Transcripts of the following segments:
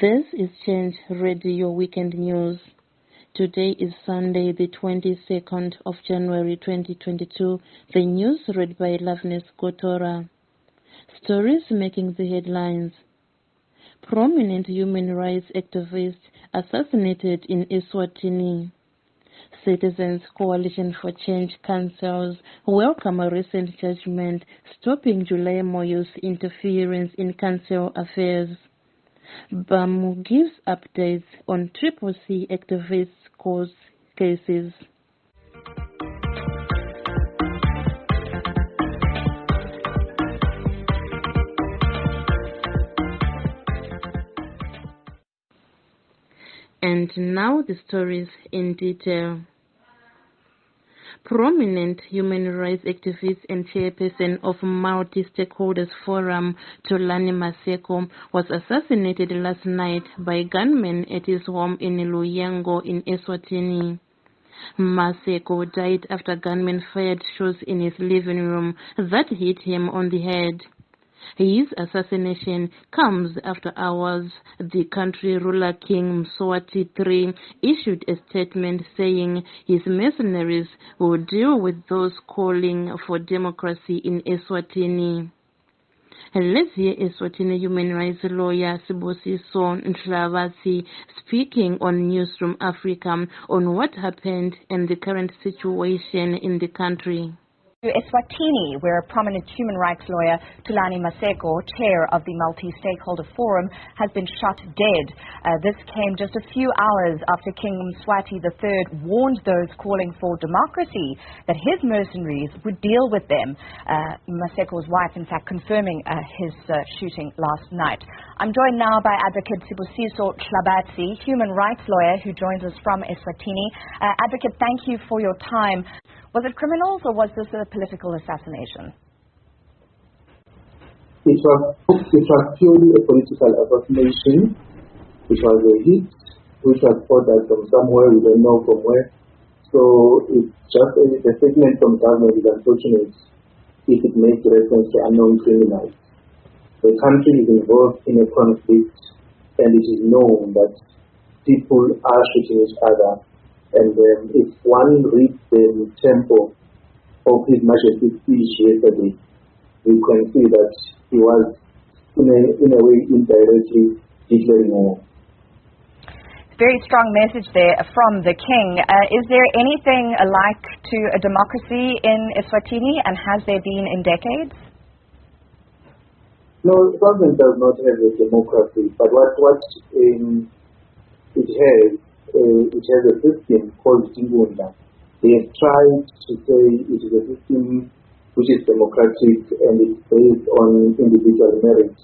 This is Change Radio Weekend News. Today is Sunday, the 22nd of January 2022. The news read by Loveness Kotora. Stories making the headlines. Prominent human rights activist assassinated in Eswatini. Citizens Coalition for Change cancels welcome a recent judgment stopping July Moyo's interference in council affairs. BAMU gives updates on C activists' court cases. And now the stories in detail. Prominent human rights activist and chairperson of Multi-Stakeholders Forum, Thulani Maseko, was assassinated last night by gunmen at his home in Luyengo in Eswatini. Maseko died after gunmen fired shots in his living room that hit him on the head. His assassination comes after hours. The country ruler King Mswati III issued a statement saying his mercenaries will deal with those calling for democracy in Eswatini. Let's hear Eswatini human rights lawyer Sibusiso Nhlabathi speaking on Newsroom Africa on what happened and the current situation in the country. Eswatini, where a prominent human rights lawyer, Thulani Maseko, chair of the Multi-Stakeholder Forum, has been shot dead. This came just a few hours after King Mswati III warned those calling for democracy that his mercenaries would deal with them. Maseko's wife, in fact, confirming his shooting last night. I'm joined now by Advocate Sibusiso Nhlabathi, human rights lawyer who joins us from Eswatini. Advocate, thank you for your time. Was it criminals or was this a political assassination? It was purely a political assassination. It was a hit which was ordered from somewhere, we don't know from where. So it's just the statement from government is unfortunate if it makes reference to unknown criminals. The country is involved in a conflict and it is known that people are shooting each other. And if one reads the tempo of His Majesty's speech yesterday, you can see that he was, in a way, indirectly declaring war. Very strong message there from the King. Is there anything like to a democracy in Eswatini, and has there been in decades? No, the government does not have a democracy, but what it has a system called Tingunda. They have tried to say it is a system which is democratic and it's based on individual merit.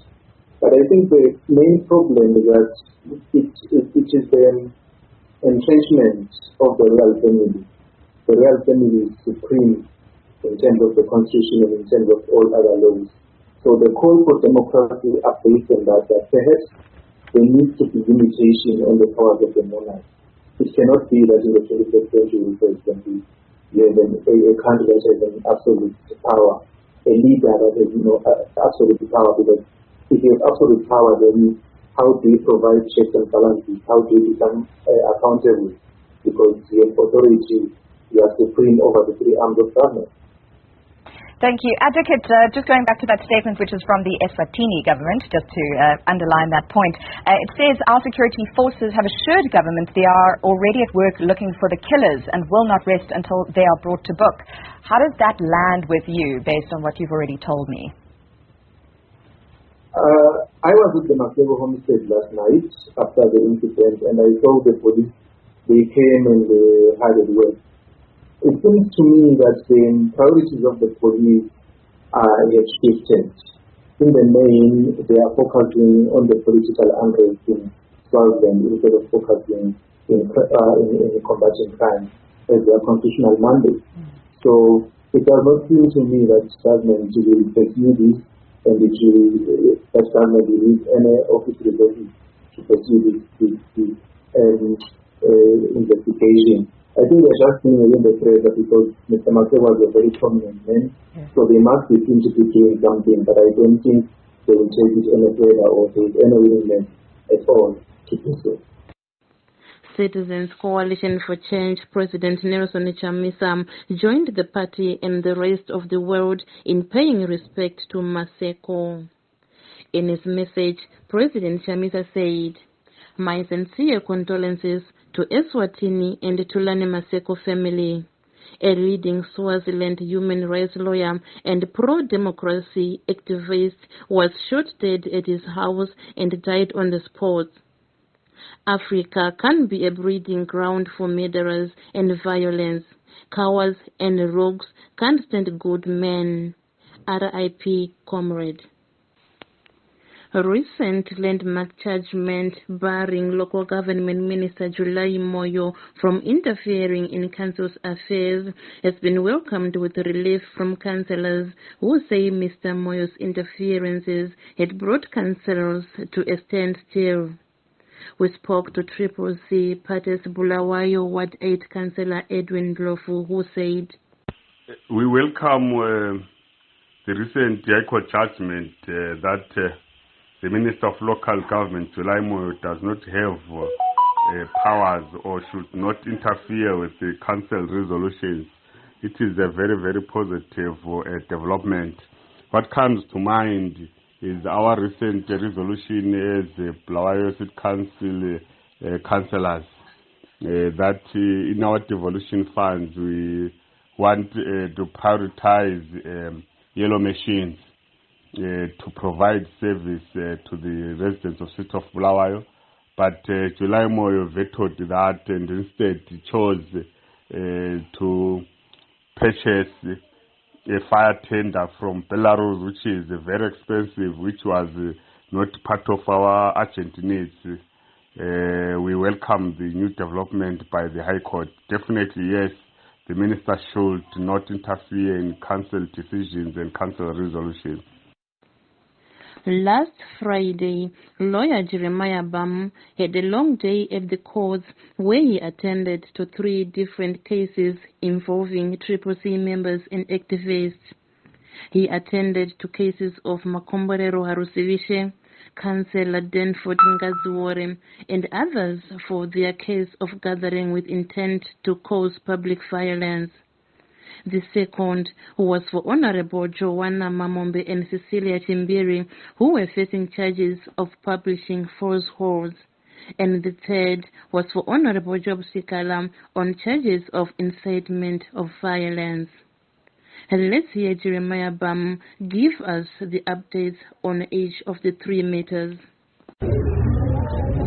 But I think the main problem is that it is the entrenchment of the royal family. The royal family is supreme in terms of the constitution and in terms of all other laws. So the call for democracy are based on that perhaps there needs to be limitation on the powers of the monarch. It cannot be that in the 21st century, for example, you have a country that has an absolute power, a leader that has absolute power, because if you have absolute power, then how do you provide checks and balances? How do you become accountable? Because you have authority, you are supreme over the three arms of government. Thank you. Advocate, just going back to that statement which is from the Eswatini government, just to underline that point, it says our security forces have assured government they are already at work looking for the killers and will not rest until they are brought to book. How does that land with you based on what you've already told me? I was at the Maseko homestead last night after the incident and I saw the police, they came and they had it work. It seems to me that the priorities of the police have shifted. In the main, they are focusing on the political unrest in Swaziland instead of focusing in combating crime as their constitutional mandate. So it does not seem to me that government will pursue this and that government will use any office resources to pursue this investigation. I think they're just being within the pressure because Mr. Maseko was a very prominent man, so they must be seen to be doing something, but I don't think they will take it any further or take any willingness at all to do so. Citizens Coalition for Change President Nelson Chamisa joined the party and the rest of the world in paying respect to Maseko. In his message, President Chamisa said, "My sincere condolences to Eswatini and Tulani Maseko family. A leading Swaziland human rights lawyer and pro-democracy activist was shot dead at his house and died on the spot. Africa can be a breeding ground for murderers and violence. Cowards and rogues can't stand good men. R.I.P. Comrade." A recent landmark judgment barring local government minister July Moyo from interfering in council's affairs has been welcomed with relief from councillors who say Mr. Moyo's interferences had brought councillors to a standstill. We spoke to Triple C Party's Bulawayo Ward 8 Councillor Edwin Dlofu, who said, "We welcome the recent High Court judgment that the Minister of Local Government, July Moyo, does not have powers or should not interfere with the council resolutions. It is a very, very positive development. What comes to mind is our recent resolution as Bulawayo City Council councillors that in our devolution funds we want to prioritize yellow machines to provide service to the residents of City of Bulawayo. But July Moyo vetoed that and instead chose to purchase a fire tender from Belarus, which is very expensive, which was not part of our urgent needs. We welcome the new development by the High Court. Definitely, yes, the Minister should not interfere in council decisions and council resolutions. Last Friday, lawyer Jeremiah Bam had a long day at the courts where he attended to 3 different cases involving Triple C members and activists. He attended to cases of Makomborero Harusivishe, Councillor Denford Ngazuore, and others for their case of gathering with intent to cause public violence. The second was for Honorable Joanna Mamombe and Cecilia Timbiri, who were facing charges of publishing falsehoods. And the third was for Honorable Job Sikala on charges of incitement of violence. And let's hear Jeremiah Bam give us the updates on each of the 3 matters.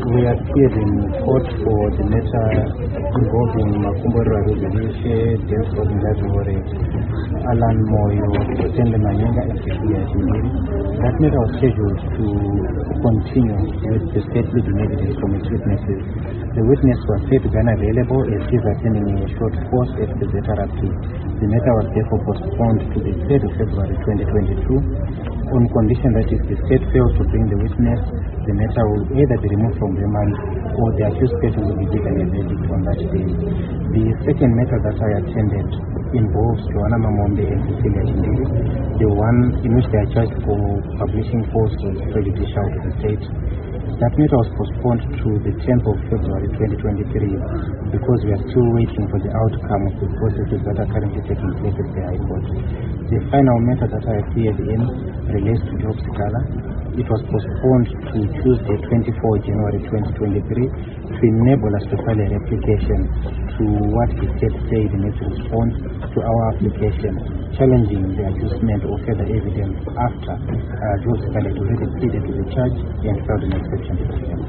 We appeared in court for the matter involving Makomborero Harusivishe, Denford Ngazuore, Alan Moyo, Tende Manyenga, and Cecilia Timbiri. That matter was scheduled to continue with the state leading evidence from its witnesses. The witness was said to be unavailable as he is attending a short course at the Zetarapti. The matter was therefore postponed to the 3rd of February 2022 on condition that if the state fails to bring the witness, the matter will either be removed from remand or the accused person will be given a verdict on that day. The second matter that I attended involves Joanna Mamombe and Cecilia Timbiri, the one in which they are charged for publishing falsehoods prejudicial to the state. That matter was postponed to the 10th of February 2023 because we are still waiting for the outcome of the processes that are currently taking place at the High Court. The final matter that I appeared in relates to Job Sikala. It was postponed to Tuesday, 24 January 2023 to enable us to file a replication to what the state said in its response to our application, challenging the adjustment of further evidence after Job Sikala had already pleaded to the charge and filed an exception to the same.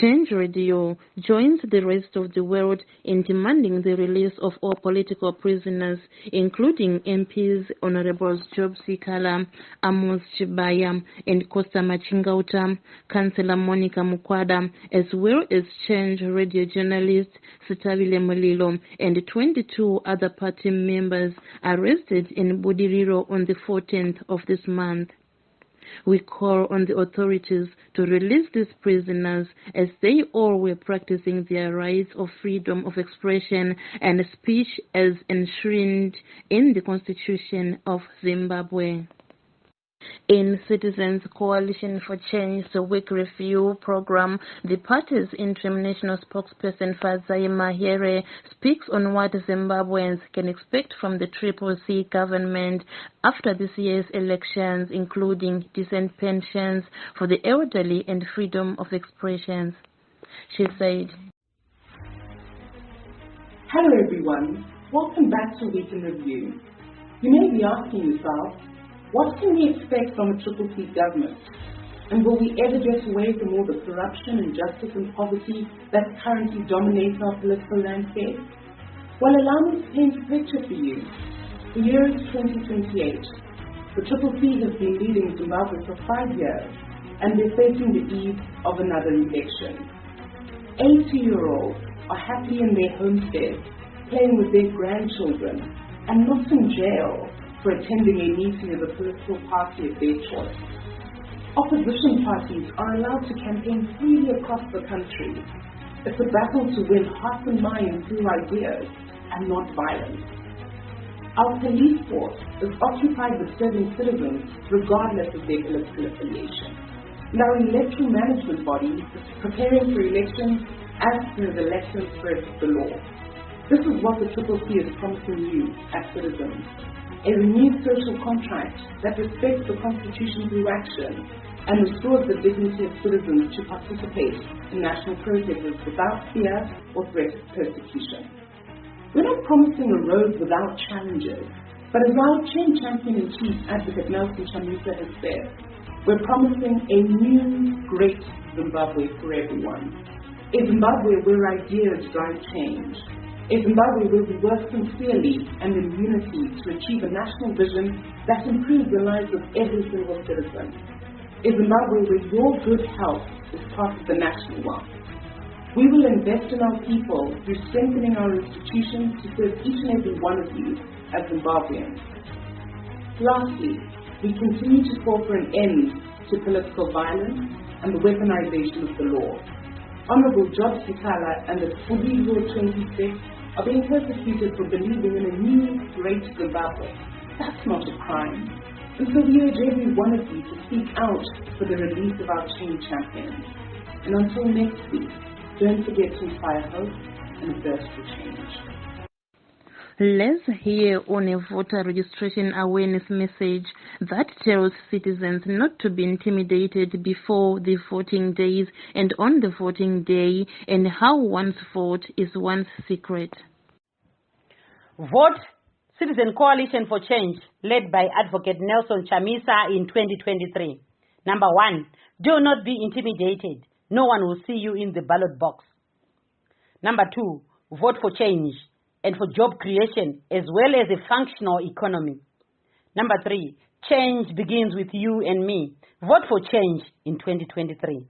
Change Radio joins the rest of the world in demanding the release of all political prisoners, including MPs Honorables Job Sikala, Amos Chibaya, and Costa Machingauta, Councillor Monica Mukwada, as well as Change Radio journalist Sitabile Molilo, and 22 other party members arrested in Budiriro on the 14th of this month. We call on the authorities to release these prisoners as they all were practicing their rights of freedom of expression and speech as enshrined in the Constitution of Zimbabwe. In Citizens Coalition for Change's Week Review program, the party's interim national spokesperson Fazai Mahere speaks on what Zimbabweans can expect from the Triple C government after this year's elections, including decent pensions for the elderly and freedom of expression. She said, "Hello everyone, welcome back to Week in Review. You may be asking yourself, what can we expect from a Triple C government? And will we ever get away from all the corruption, injustice and poverty that currently dominates our political landscape? Well, allow me to paint a picture for you. The year is 2028. The Triple C has been leading Zimbabwe for 5 years, and they're facing the eve of another election. 80-year-olds are happy in their homesteads, playing with their grandchildren, and not in jail for attending a meeting of a political party of their choice. Opposition parties are allowed to campaign freely across the country. It's a battle to win hearts and minds through ideas and not violence. Our police force is occupied with serving citizens regardless of their political affiliation. And our electoral management body is preparing for elections as per the letter and spirit of the law. This is what the Triple C is promising you as citizens. A renewed social contract that respects the Constitution through action and restores the dignity of citizens to participate in national processes without fear or threat of persecution. We're not promising a road without challenges, but as our change champion-in-chief, Advocate Nelson Chamisa, has said, we're promising a new, great Zimbabwe for everyone. A Zimbabwe where ideas drive change. A Zimbabwe where we work sincerely and in unity to achieve a national vision that improves the lives of every single citizen. A Zimbabwe where your good health is part of the national wealth. We will invest in our people through strengthening our institutions to serve each and every one of you as Zimbabweans. Lastly, we continue to call for an end to political violence and the weaponization of the law. Honorable George Sikala and the Fudigo 26 are being persecuted for believing in a new great Zimbabwe. That's not a crime. And so we urge every one of you to speak out for the release of our change champions. And until next week, don't forget to inspire hope and thirst for change. Let's hear on a voter registration awareness message that tells citizens not to be intimidated before the voting days and on the voting day, and how one's vote is one's secret. Vote Citizen Coalition for Change, led by Advocate Nelson Chamisa in 2023. Number 1, do not be intimidated. No one will see you in the ballot box. Number 2, vote for change and for job creation as well as a functional economy. Number 3, change begins with you and me. Vote for change in 2023.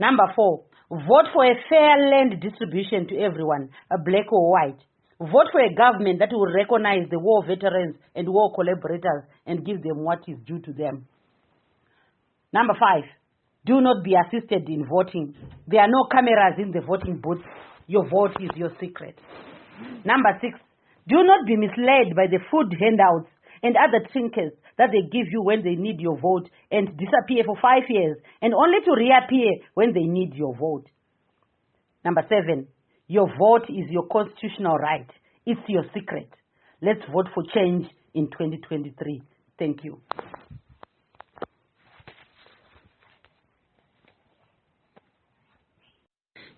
Number 4, vote for a fair land distribution to everyone, black or white. Vote for a government that will recognize the war veterans and war collaborators and give them what is due to them. Number 5, do not be assisted in voting. There are no cameras in the voting booth. Your vote is your secret. Number 6, do not be misled by the food handouts and other trinkets that they give you when they need your vote and disappear for 5 years and only to reappear when they need your vote. Number 7, your vote is your constitutional right. It's your secret. Let's vote for change in 2023. Thank you.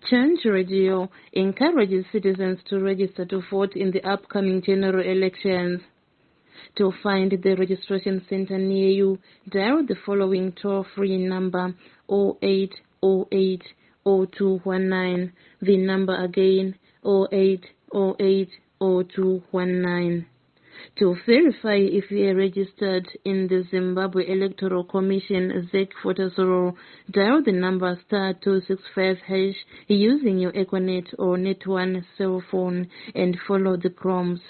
Change Radio encourages citizens to register to vote in the upcoming general elections. To find the registration center near you, dial the following toll-free number 0808 0219. The number again 0808 0219. To verify if you are registered in the Zimbabwe Electoral Commission ZEC Voters Roll, dial the number *265# using your Econet or Net1 cell phone and follow the prompts.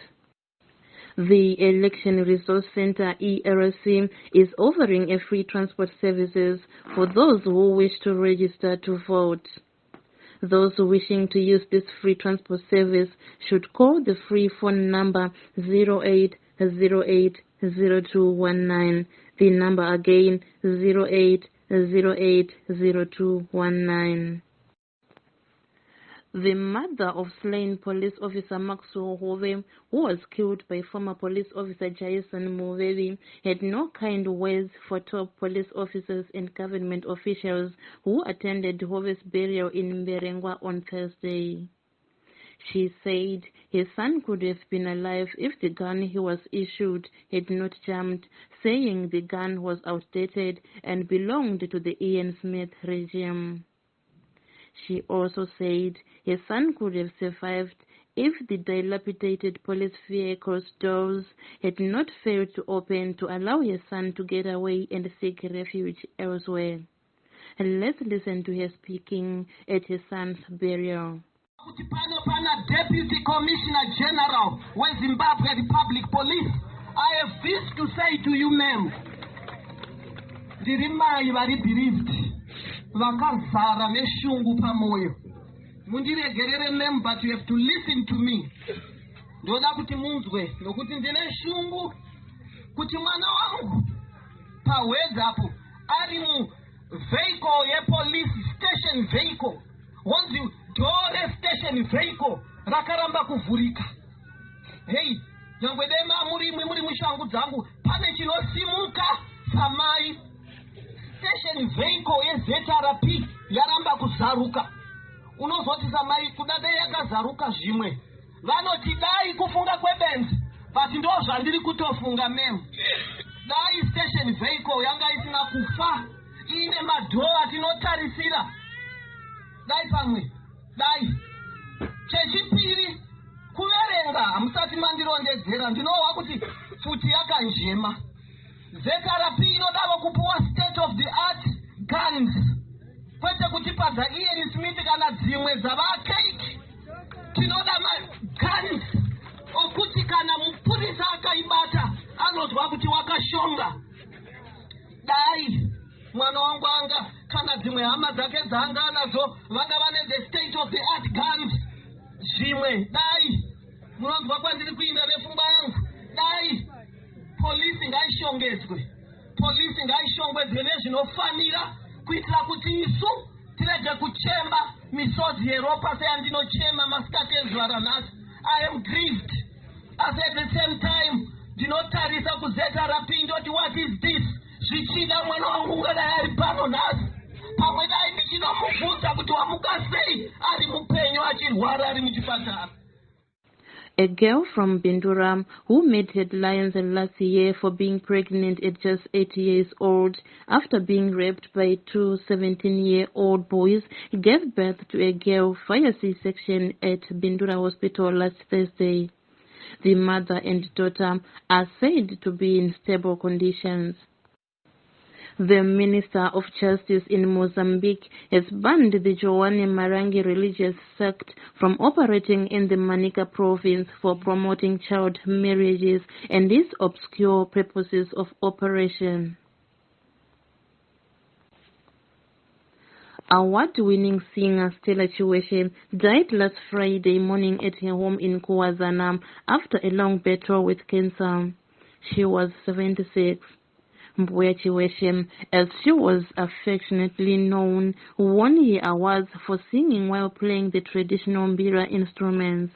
The Election Resource Center ERC is offering a free transport services for those who wish to register to vote. Those wishing to use this free transport service should call the free phone number 0808 0808-0219. The number again, 0808-0219. The mother of slain police officer Maxwell Hove, who was killed by former police officer Jason Muvevi, had no kind words for top police officers and government officials who attended Hove's burial in Mberengwa on Thursday. She said his son could have been alive if the gun he was issued had not jammed, saying the gun was outdated and belonged to the Ian Smith regime. She also said his son could have survived if the dilapidated police vehicle's doors had not failed to open to allow his son to get away and seek refuge elsewhere. Let's listen to her speaking at his son's burial. Deputy Commissioner General of Zimbabwe Republic Police, I have this to say to you, ma'am. Ndirimai vari bereaved. Vakazara neshungu pamoyo. Mundiregerere, ma'am, but you have to listen to me. Ndoda kuti munzwe nokuti ndine shungu kuti mwana wangu pawedzapo ari mu vehicle ye police station vehicle. Once you door station vehicle rakaramba kuvhurika. Hey, nyangwe dema muri mushangu dzangu pane chinosimuka samai. Station vehicle yeZRP yaramba kuzaruka. Unozoti samai kudade yakazaruka zvimwe. Vanoti dai kufunga kwebenzi, but ndo zvandiri kutofunga mem. Dai station vehicle yanga isina kufa. Ine madhoo atinotarisira. Dai pamwe, dai. Chechipiri, kuverenga, hamusati mandirondedzera, ndinowa kuti futi yakanjema. ZRP inodavo kupuwa state of the art guns. Kwete kutipadza Ian Smith kana dzimwe dzavakeki. Tinoda guns. Okuti kana mupurisa akaibata, anozwa kuti wakashonga. Dai. Mwana wangu anga kana dzimwe hama dzake dzanga nazo vanga vane the state of the art guns zvimwe dai munonzwa kwandiri kuinda nepfungwa yangu dai polisi ngaishongedzwe nezvinofanira kuitira kuti isu tirege kuchema misodzi yeropa seyandinochema masikati ezuva ranhasi. I am grieved. As at the same time ndinotarisa kuZRP ndoti what is this? Zvichida mwana wangu ngadai ari pano nhasi. Pamwe dai ndichinomubvunza kuti wamuka sei ari mupenyu achirwara ari muchipatara. A girl from Binduram who made headlines last year for being pregnant at just 8 years old after being raped by two 17-year-old boys gave birth to a girl via C-section at Bindura Hospital last Thursday. The mother and daughter are said to be in stable conditions. The Minister of Justice in Mozambique has banned the Joane Marangi religious sect from operating in the Manica province for promoting child marriages and its obscure purposes of operation. Award-winning singer Stella Chiweshe died last Friday morning at her home in Kwazana after a long battle with cancer. She was 76. Mbuya Chiweshe, as she was affectionately known, won her awards for singing while playing the traditional mbira instruments.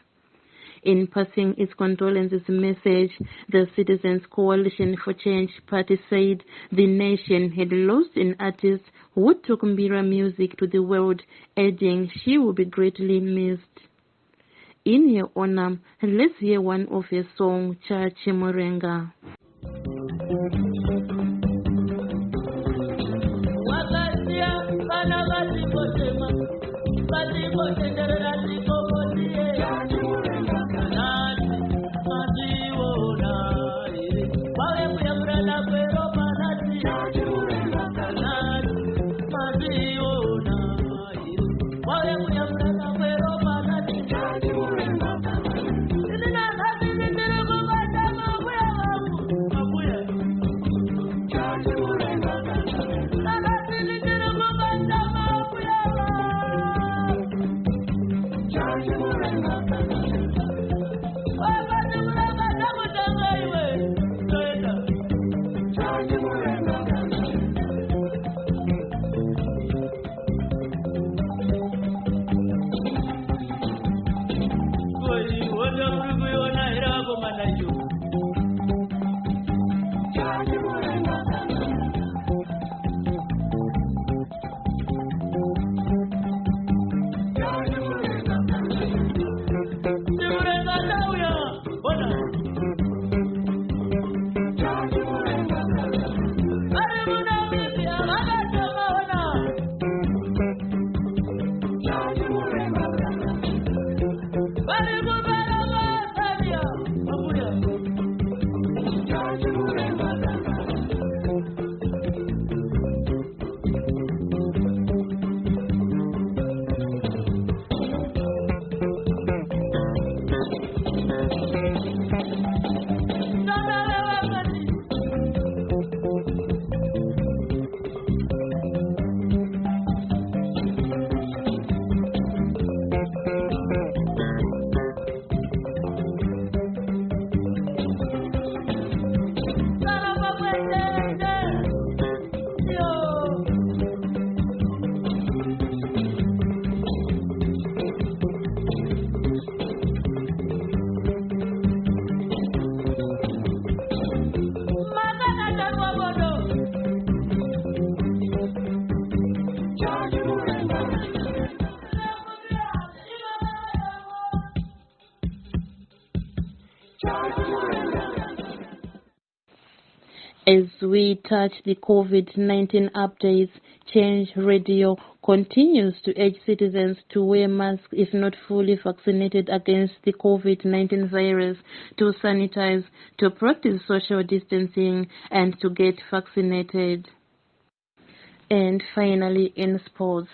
In passing its condolences message, the Citizens Coalition for Change party said the nation had lost an artist who took mbira music to the world, adding she will be greatly missed. In her honor, let's hear one of her songs, Cha Chimurenga. Thank you. As we touch the COVID-19 updates, Change Radio continues to urge citizens to wear masks if not fully vaccinated against the COVID-19 virus, to sanitize, to practice social distancing, and to get vaccinated. And finally, in sports.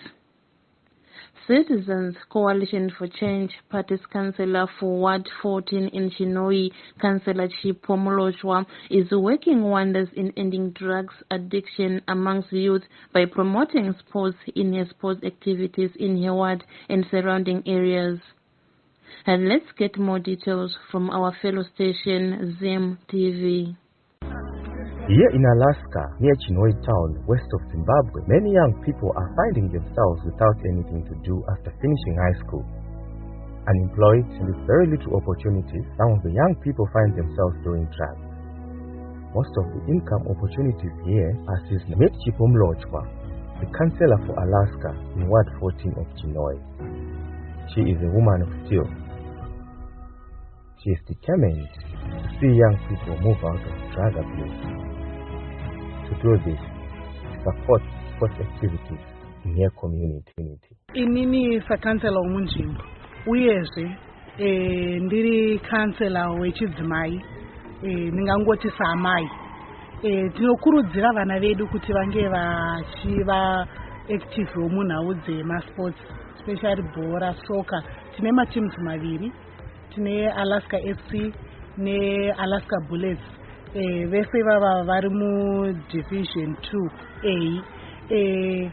Citizens Coalition for Change Party's councillor for Ward 14 in Chinhoyi, Councillor Chipomolojwa, is working wonders in ending drugs addiction amongst youth by promoting sports in her sports activities in her ward and surrounding areas. And let's get more details from our fellow station, Zim TV. Here in Alaska, near Chinhoyi town, west of Zimbabwe, many young people are finding themselves without anything to do after finishing high school. Unemployed and with very little opportunities, some of the young people find themselves doing drugs. Most of the income opportunities here are says Chipomolojwa, the councillor for Alaska in Ward 14 of Chinhoyi. She is a woman of steel. She is determined to see young people move out of drug abuse. To do this, support sports activities in your community. Inini sakansela omunjimbo uyezve ndiri kansela wechidzimai ndingangoti samai tinokurudzira vana vedu kuti vange vachiva active munhau dzemasports, especially bhora, soccer. Tine mateams maviri, tine Alaska FC neAlaska Bullets. Vese vava vari mudivision 2A.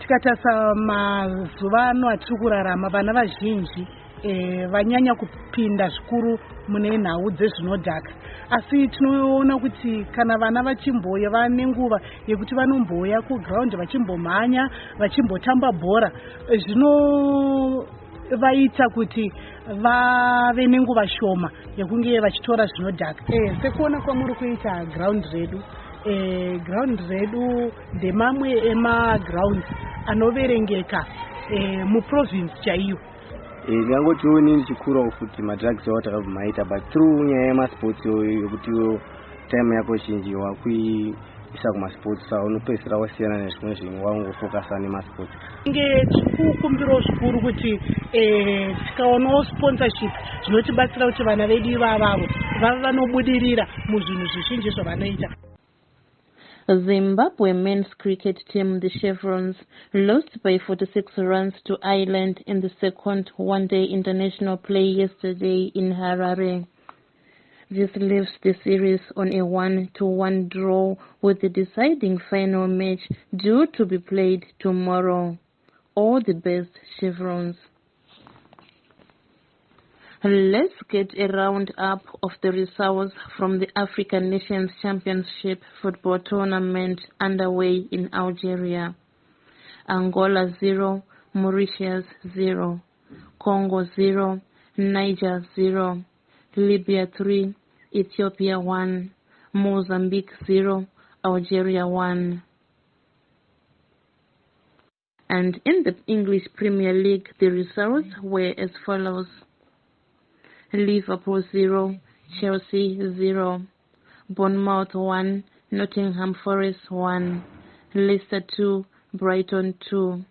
Tikatasa mazuva ano atiri kurarama, vana vazhinji vanyanya kupinda zvikuru mune nhau dzezvinodhaka, asi tinoona kuti kana vana vachimboya vane nguva yekuti vanomboya kuground vachimbomhanya vachimbotamba bhora, zvinovaita kuti vave nenguva shoma yekunge vachitora zvinodhaka. Sekuona kwamuri kuita ground redu, ground redu ndemamwe emaground anoverengeka muprovince chaiyo. Ndingangoti onini chikuru futi madrugs watakabvaita, but through nyaya yemasports yokuti time yako zhinji wakuisa kumasports unopedzisira wasiyana nezvimwe zvinhu waungofocusa nemasports. Nge tikukumbiro zvikuru kuti tikaonawo sponsorship zvinotibatsira kuti vana vedu ivavavo vava vanobudirira muzvinhu zvizhinji zvavanoita. Zimbabwe men's cricket team, the Chevrons, lost by 46 runs to Ireland in the second one-day international play yesterday in Harare. This leaves the series on a 1-1 draw, with the deciding final match due to be played tomorrow. All the best, Chevrons. Let's get a round-up of the results from the African Nations Championship football tournament underway in Algeria. Angola 0, Mauritius 0, Congo 0, Niger 0, Libya 3, Ethiopia 1, Mozambique 0, Algeria 1. And in the English Premier League, the results were as follows. Liverpool 0, Chelsea 0, Bournemouth 1, Nottingham Forest 1, Leicester 2, Brighton 2,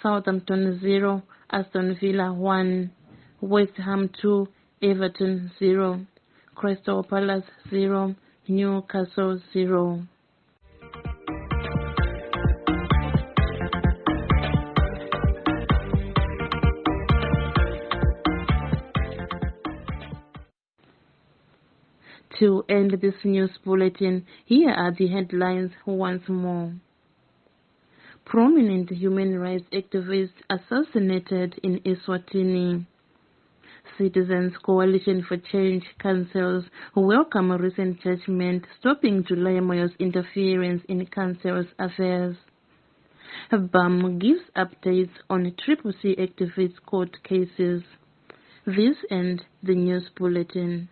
Southampton 0, Aston Villa 1, West Ham 2, Everton 0, Crystal Palace 0, Newcastle 0. To end this news bulletin, here are the headlines once more. Prominent human rights activists assassinated in Eswatini. Citizens Coalition for Change councils welcome a recent judgment stopping July Moyo's interference in council's affairs. BAM gives updates on CCC activists court cases. This ends the news bulletin.